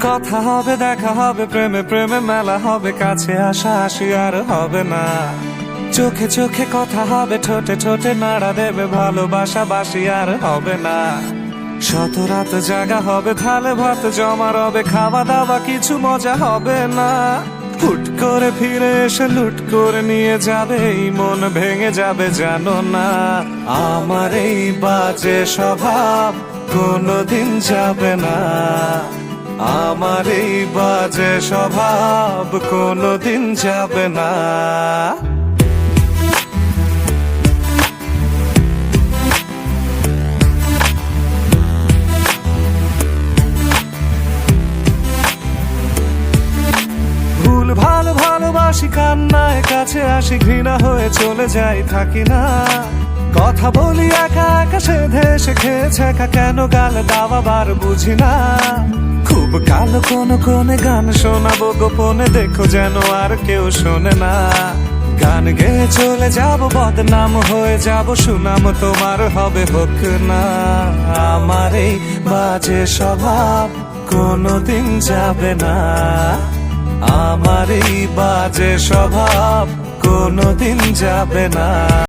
কথা হবে, দেখা হবে, প্রেমে প্রেমে মেলা হবে, কাছে আসা আসি আর হবে না। চোখে চোখে কথা হবে, ঠোঁটে ঠোঁটে নাড়া দেবে, ভালোবাসা বাসি আর হবে না। শত রাত জাগা হবে, থালে ভাত জমা রবে, খাওয়া দাওয়া কিছু মজা হবে না। হুট করে ফিরে এসে লুট করে নিয়ে যাবে, এই মন ভেঙে যাবে জানো না। আমার এই বাজে স্বভাব কোনোদিন যাবে না, আমার এই বাজে স্বভাব কোনোদিন যাবে না। ভুল ভালো ভালোবাসি, কান্নায় কাছে আসি, ঘৃণা হয়ে চলে যাই থাকি না। কথা বলি একা একা, সেধে এসে খেয়েছে একা, কেন গাল দাওয়া বার বুঝি না। খুব কালো কোনে গান শোনাবো গোপনে, দেখো যেন আর কেউ শোনে না। গান গেয়ে চলে যাব, বদনাম হয়ে যাব, সুনাম তোমার হবে হোক না। আমার এই বাজে স্বভাব কোনোদিন যাবে না, আমার এই বাজে স্বভাব কোনোদিন যাবে না।